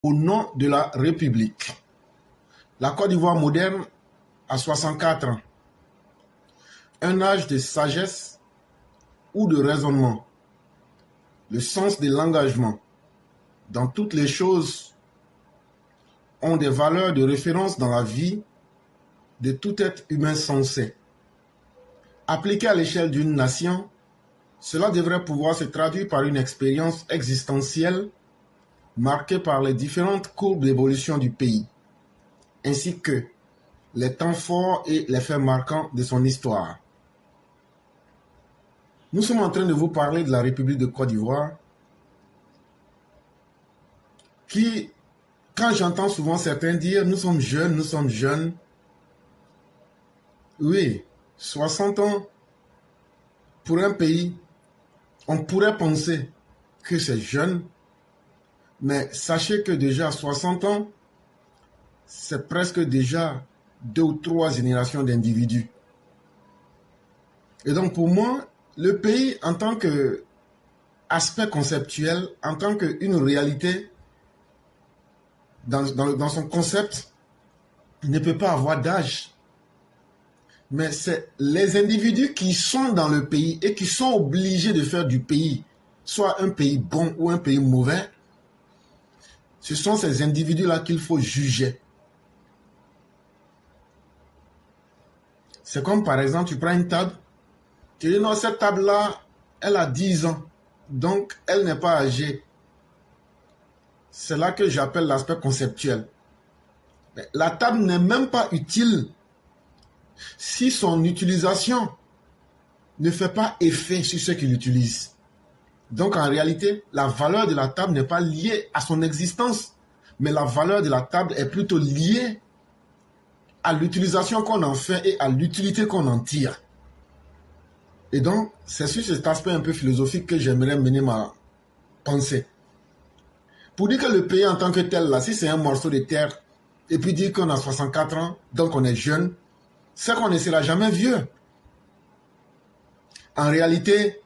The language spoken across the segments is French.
au nom de la République. La Côte d'Ivoire moderne a 64 ans. Un âge de sagesse ou de raisonnement. Le sens de l'engagement dans toutes les choses ont des valeurs de référence dans la vie de tout être humain sensé. Appliqué à l'échelle d'une nation, cela devrait pouvoir se traduire par une expérience existentielle marquée par les différentes courbes d'évolution du pays, ainsi que les temps forts et les faits marquants de son histoire. Nous sommes en train de vous parler de la République de Côte d'Ivoire, qui, quand j'entends souvent certains dire « nous sommes jeunes », oui, 60 ans pour un pays, on pourrait penser que c'est jeune, mais sachez que déjà à 60 ans, c'est presque déjà 2 ou 3 générations d'individus. Et donc pour moi, le pays en tant qu'aspect conceptuel, en tant qu'une réalité, dans son concept, ne peut pas avoir d'âge. Mais c'est les individus qui sont dans le pays et qui sont obligés de faire du pays soit un pays bon ou un pays mauvais. Ce sont ces individus-là qu'il faut juger. C'est comme par exemple, tu prends une table, tu dis non, cette table-là, elle a 10 ans, donc elle n'est pas âgée. C'est là que j'appelle l'aspect conceptuel. La table n'est même pas utile si son utilisation ne fait pas effet sur ceux qui l'utilisent. Donc en réalité, la valeur de la table n'est pas liée à son existence, mais la valeur de la table est plutôt liée à l'utilisation qu'on en fait et à l'utilité qu'on en tire. Et donc, c'est sur cet aspect un peu philosophique que j'aimerais mener ma pensée. Pour dire que le pays en tant que tel, là, si c'est un morceau de terre, et puis dire qu'on a 64 ans, donc on est jeune, c'est qu'on ne sera jamais vieux. En réalité,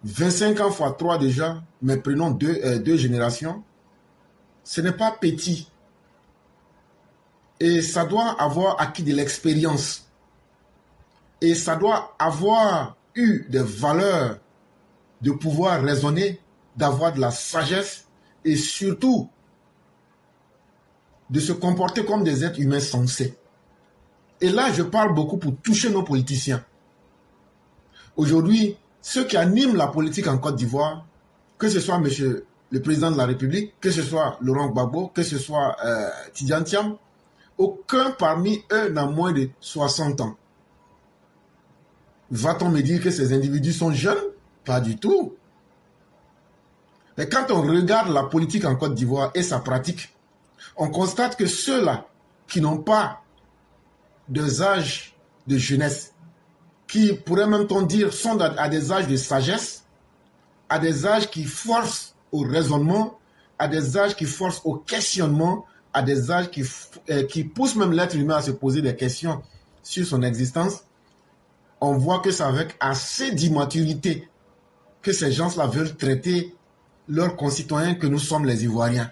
25 ans fois 3 déjà, mais prenons deux générations, ce n'est pas petit. Et ça doit avoir acquis de l'expérience. Et ça doit avoir eu des valeurs de pouvoir raisonner, d'avoir de la sagesse et surtout de se comporter comme des êtres humains sensés. Et là, je parle beaucoup pour toucher nos politiciens. Aujourd'hui, ceux qui animent la politique en Côte d'Ivoire, que ce soit monsieur le président de la République, que ce soit Laurent Gbagbo, que ce soit Tidjane Thiam, aucun parmi eux n'a moins de 60 ans. Va-t-on me dire que ces individus sont jeunes? Pas du tout. Mais quand on regarde la politique en Côte d'Ivoire et sa pratique, on constate que ceux-là qui n'ont pas des âges de jeunesse, qui pourrait même on dire sont à des âges de sagesse, à des âges qui forcent au raisonnement, à des âges qui forcent au questionnement, à des âges qui poussent même l'être humain à se poser des questions sur son existence, on voit que c'est avec assez d'immaturité que ces gens-là veulent traiter leurs concitoyens que nous sommes les Ivoiriens.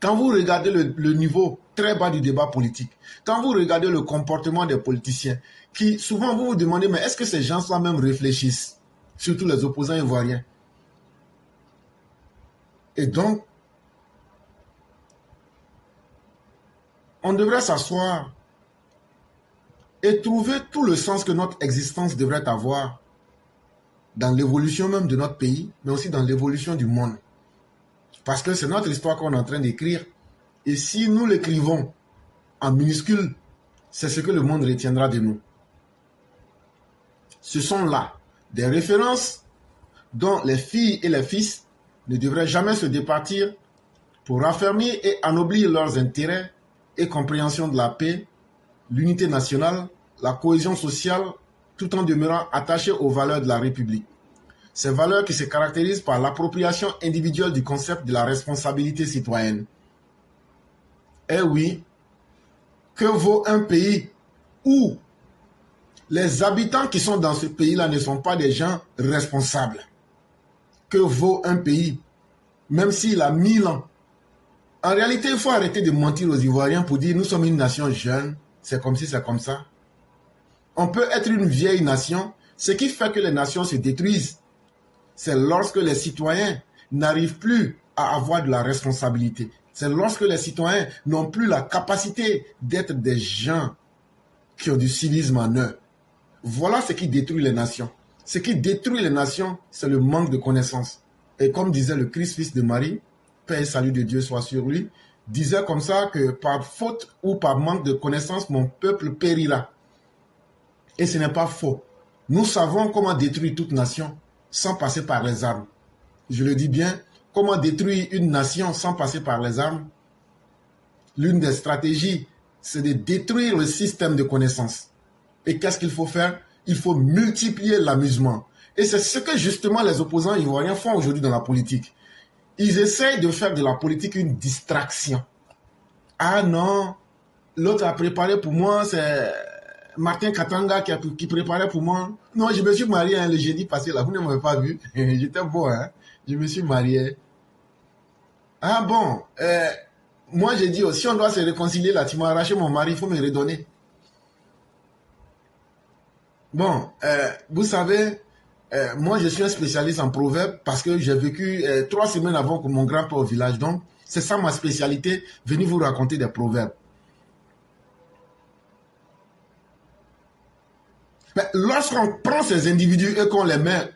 Quand vous regardez le niveau très bas du débat politique, quand vous regardez le comportement des politiciens, qui souvent vous vous demandez, mais est-ce que ces gens-là même réfléchissent, surtout les opposants ivoiriens? Et donc, on devrait s'asseoir et trouver tout le sens que notre existence devrait avoir dans l'évolution même de notre pays, mais aussi dans l'évolution du monde. Parce que c'est notre histoire qu'on est en train d'écrire. Et si nous l'écrivons en minuscule, c'est ce que le monde retiendra de nous. Ce sont là des références dont les filles et les fils ne devraient jamais se départir pour raffermir et ennoblir leurs intérêts et compréhension de la paix, l'unité nationale, la cohésion sociale, tout en demeurant attachés aux valeurs de la République. Ces valeurs qui se caractérisent par l'appropriation individuelle du concept de la responsabilité citoyenne. Eh oui, que vaut un pays où les habitants qui sont dans ce pays-là ne sont pas des gens responsables? Que vaut un pays, même s'il a 1000 ans, En réalité, il faut arrêter de mentir aux Ivoiriens pour dire nous sommes une nation jeune, c'est comme si c'est comme ça. On peut être une vieille nation. Ce qui fait que les nations se détruisent, c'est lorsque les citoyens n'arrivent plus à avoir de la responsabilité. C'est lorsque les citoyens n'ont plus la capacité d'être des gens qui ont du civisme en eux. Voilà ce qui détruit les nations. Ce qui détruit les nations, c'est le manque de connaissances. Et comme disait le Christ, fils de Marie, paix et salut de Dieu soit sur lui, disait comme ça que par faute ou par manque de connaissances, mon peuple périra. Et ce n'est pas faux. Nous savons comment détruire toute nation sans passer par les armes. Je le dis bien, comment détruire une nation sans passer par les armes? L'une des stratégies, c'est de détruire le système de connaissances. Et qu'est-ce qu'il faut faire? Il faut multiplier l'amusement. Et c'est ce que justement les opposants ivoiriens font aujourd'hui dans la politique. Ils essayent de faire de la politique une distraction. Ah non, l'autre a préparé pour moi, c'est Martin Katanga qui préparait pour moi. Non, je me suis marié le jeudi passé, là, vous ne m'avez pas vu. J'étais beau, hein. Je me suis marié. Ah bon, moi j'ai dit, oh, si on doit se réconcilier là, tu m'as arraché mon mari, il faut me redonner. Bon, vous savez, moi je suis un spécialiste en proverbes parce que j'ai vécu 3 semaines avant que mon grand-père au village. Donc, c'est ça ma spécialité, venir vous raconter des proverbes. Mais lorsqu'on prend ces individus et qu'on les met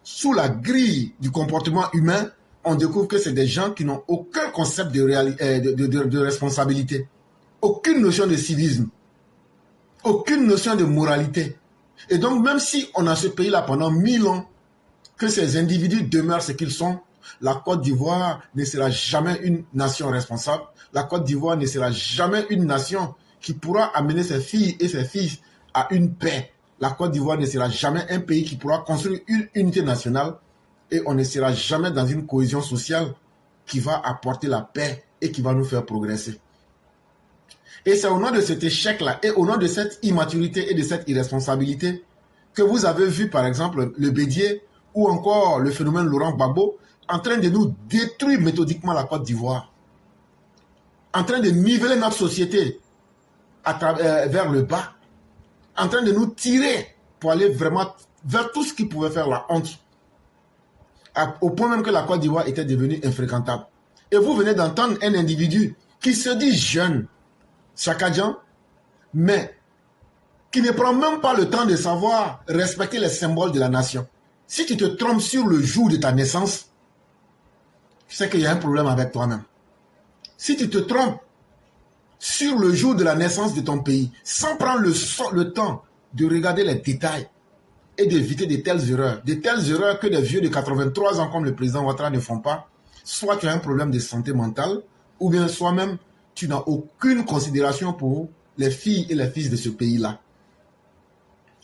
sous la grille du comportement humain, on découvre que c'est des gens qui n'ont aucun concept de responsabilité, aucune notion de civisme, aucune notion de moralité. Et donc, même si on a ce pays-là pendant 1000 ans, que ces individus demeurent ce qu'ils sont, la Côte d'Ivoire ne sera jamais une nation responsable. La Côte d'Ivoire ne sera jamais une nation qui pourra amener ses filles et ses fils à une paix. La Côte d'Ivoire ne sera jamais un pays qui pourra construire une unité nationale et on ne sera jamais dans une cohésion sociale qui va apporter la paix et qui va nous faire progresser. Et c'est au nom de cet échec-là et au nom de cette immaturité et de cette irresponsabilité que vous avez vu par exemple le Bédier ou encore le phénomène Laurent Gbagbo en train de nous détruire méthodiquement la Côte d'Ivoire, en train de niveler notre société vers le bas, en train de nous tirer pour aller vraiment vers tout ce qui pouvait faire la honte, au point même que la Côte d'Ivoire était devenue infréquentable. Et vous venez d'entendre un individu qui se dit jeune, Chakadjan, mais qui ne prend même pas le temps de savoir respecter les symboles de la nation. Si tu te trompes sur le jour de ta naissance, tu sais qu'il y a un problème avec toi-même. Si tu te trompes sur le jour de la naissance de ton pays, sans prendre le temps de regarder les détails et d'éviter de telles erreurs que des vieux de 83 ans comme le président Ouattara ne font pas, soit tu as un problème de santé mentale, ou bien soi-même, tu n'as aucune considération pour les filles et les fils de ce pays-là.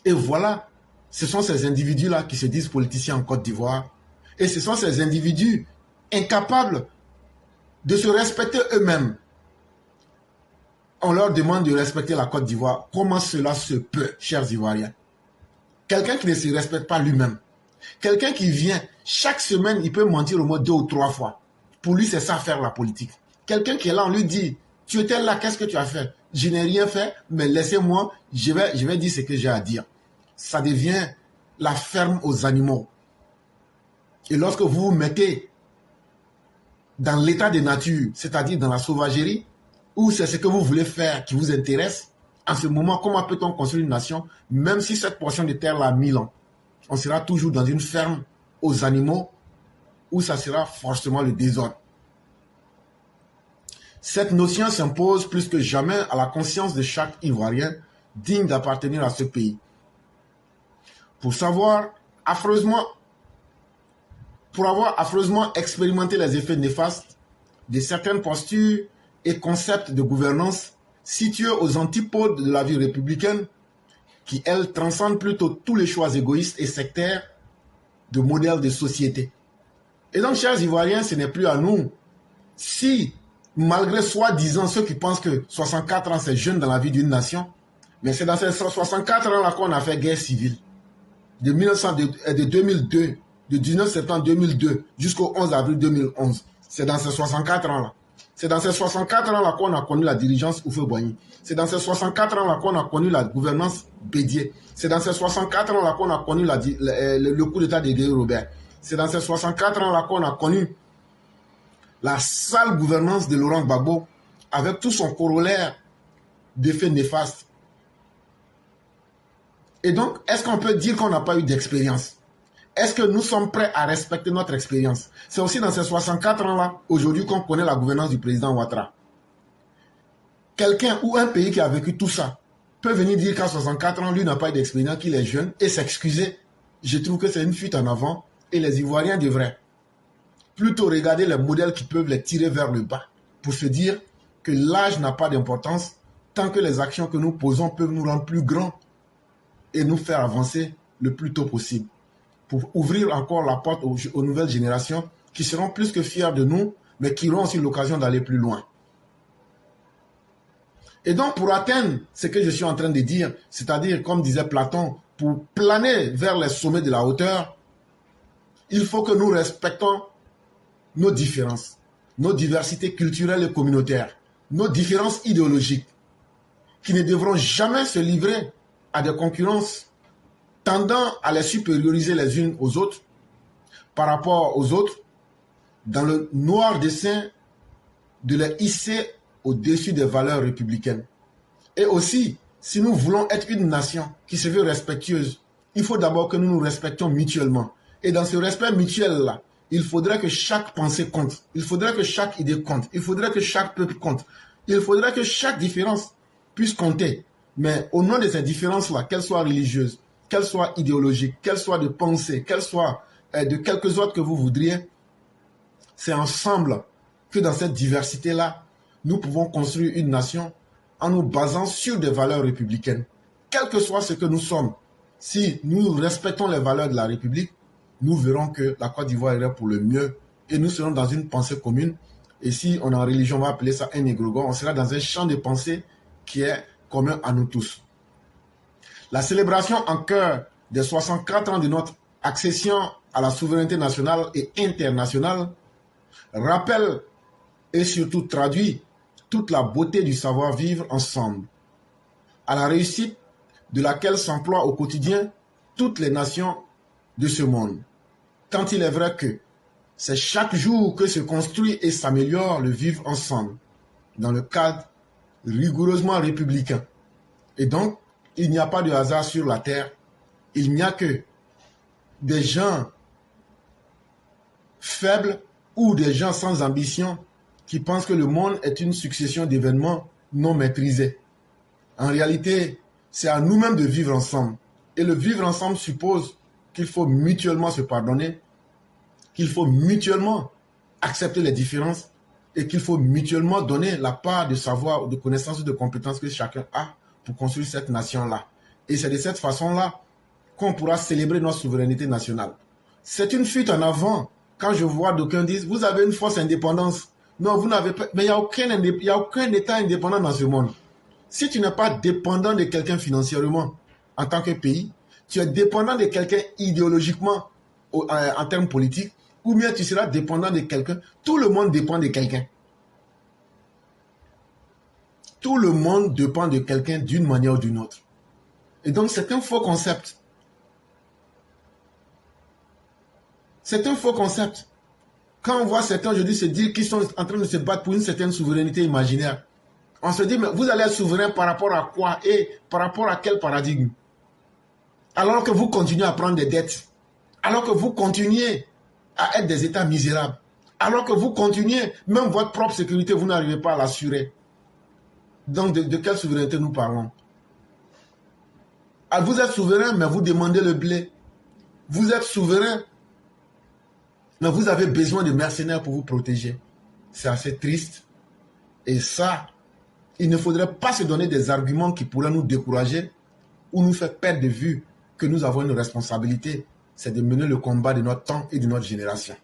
Et voilà, ce sont ces individus-là qui se disent politiciens en Côte d'Ivoire. Et ce sont ces individus incapables de se respecter eux-mêmes. On leur demande de respecter la Côte d'Ivoire. Comment cela se peut, chers Ivoiriens? Quelqu'un qui ne se respecte pas lui-même. Quelqu'un qui vient, chaque semaine, il peut mentir au moins 2 ou 3 fois. Pour lui, c'est ça faire la politique. Quelqu'un qui est là, on lui dit, tu étais là, qu'est-ce que tu as fait? Je n'ai rien fait, mais laissez-moi, je vais dire ce que j'ai à dire. Ça devient la ferme aux animaux. Et lorsque vous vous mettez dans l'état de nature, c'est-à-dire dans la sauvagerie, où c'est ce que vous voulez faire qui vous intéresse, en ce moment, comment peut-on construire une nation, même si cette portion de terre-là a 1000 ans? On sera toujours dans une ferme aux animaux, où ça sera forcément le désordre. Cette notion s'impose plus que jamais à la conscience de chaque Ivoirien digne d'appartenir à ce pays. Pour avoir affreusement expérimenté les effets néfastes de certaines postures et concepts de gouvernance situés aux antipodes de la vie républicaine, qui, elles, transcendent plutôt tous les choix égoïstes et sectaires de modèles de société. Et donc, chers Ivoiriens, ce n'est plus à nous. Si, malgré soi-disant ceux qui pensent que 64 ans, c'est jeune dans la vie d'une nation, mais c'est dans ces 64 ans-là qu'on a fait guerre civile. De 2002, de 19 septembre 2002 jusqu'au 11 avril 2011. C'est dans ces 64 ans-là. C'est dans ces 64 ans-là qu'on a connu la dirigeance Houphouët-Boigny. C'est dans ces 64 ans-là qu'on a connu la gouvernance Bédié. C'est dans ces 64 ans-là qu'on a connu le coup d'état de Guéry Robert. C'est dans ces 64 ans-là qu'on a connu la sale gouvernance de Laurent Gbagbo avec tout son corollaire d'effets néfastes. Et donc, est-ce qu'on peut dire qu'on n'a pas eu d'expérience? Est-ce que nous sommes prêts à respecter notre expérience? C'est aussi dans ces 64 ans-là, aujourd'hui, qu'on connaît la gouvernance du président Ouattara. Quelqu'un ou un pays qui a vécu tout ça peut venir dire qu'à 64 ans, lui n'a pas eu d'expérience, qu'il est jeune, et s'excuser. Je trouve que c'est une fuite en avant, et les Ivoiriens devraient plutôt regarder les modèles qui peuvent les tirer vers le bas, pour se dire que l'âge n'a pas d'importance, tant que les actions que nous posons peuvent nous rendre plus grands et nous faire avancer le plus tôt possible, pour ouvrir encore la porte aux nouvelles générations qui seront plus que fiers de nous, mais qui auront aussi l'occasion d'aller plus loin. Et donc, pour atteindre ce que je suis en train de dire, c'est-à-dire, comme disait Platon, pour planer vers les sommets de la hauteur, il faut que nous respectons nos différences, nos diversités culturelles et communautaires, nos différences idéologiques, qui ne devront jamais se livrer à des concurrences tendant à les supérioriser les unes aux autres par rapport aux autres, dans le noir dessein de les hisser au-dessus des valeurs républicaines. Et aussi, si nous voulons être une nation qui se veut respectueuse, il faut d'abord que nous nous respections mutuellement. Et dans ce respect mutuel-là, il faudrait que chaque pensée compte. Il faudrait que chaque idée compte. Il faudrait que chaque peuple compte. Il faudrait que chaque différence puisse compter. Mais au nom de ces différences-là, qu'elles soient religieuses, qu'elles soient idéologiques, qu'elles soient de pensée, qu'elles soient de quelques autres que vous voudriez, c'est ensemble que dans cette diversité-là, nous pouvons construire une nation en nous basant sur des valeurs républicaines. Quel que soit ce que nous sommes, si nous respectons les valeurs de la République, nous verrons que la Côte d'Ivoire irait pour le mieux et nous serons dans une pensée commune. Et si on est en religion, on va appeler ça un égregore, on sera dans un champ de pensée qui est commun à nous tous. La célébration en cœur des 64 ans de notre accession à la souveraineté nationale et internationale rappelle et surtout traduit toute la beauté du savoir-vivre ensemble, à la réussite de laquelle s'emploient au quotidien toutes les nations de ce monde. Tant il est vrai que c'est chaque jour que se construit et s'améliore le vivre ensemble, dans le cadre rigoureusement républicain. Et donc, il n'y a pas de hasard sur la terre, il n'y a que des gens faibles ou des gens sans ambition qui pensent que le monde est une succession d'événements non maîtrisés. En réalité, c'est à nous-mêmes de vivre ensemble. Et le vivre ensemble suppose qu'il faut mutuellement se pardonner, qu'il faut mutuellement accepter les différences et qu'il faut mutuellement donner la part de savoir, de connaissances ou de compétences que chacun a pour construire cette nation-là. Et c'est de cette façon-là qu'on pourra célébrer notre souveraineté nationale. C'est une fuite en avant quand je vois d'aucuns disent « Vous avez une fausse indépendance ». Non, vous n'avez pas. Mais il n'y a aucun État indépendant dans ce monde. Si tu n'es pas dépendant de quelqu'un financièrement en tant que pays, tu es dépendant de quelqu'un idéologiquement en termes politiques, ou bien tu seras dépendant de quelqu'un. Tout le monde dépend de quelqu'un. Tout le monde dépend de quelqu'un d'une manière ou d'une autre. Et donc c'est un faux concept. C'est un faux concept. Quand on voit certains aujourd'hui se dire qu'ils sont en train de se battre pour une certaine souveraineté imaginaire, on se dit, mais vous allez être souverain par rapport à quoi et par rapport à quel paradigme? Alors que vous continuez à prendre des dettes, alors que vous continuez à être des États misérables, alors que vous continuez, même votre propre sécurité, vous n'arrivez pas à l'assurer. Donc de quelle souveraineté nous parlons? Alors, vous êtes souverain, mais vous demandez le blé. Vous êtes souverain, mais vous avez besoin de mercenaires pour vous protéger. C'est assez triste. Et ça, il ne faudrait pas se donner des arguments qui pourraient nous décourager ou nous faire perdre de vue que nous avons une responsabilité. C'est de mener le combat de notre temps et de notre génération.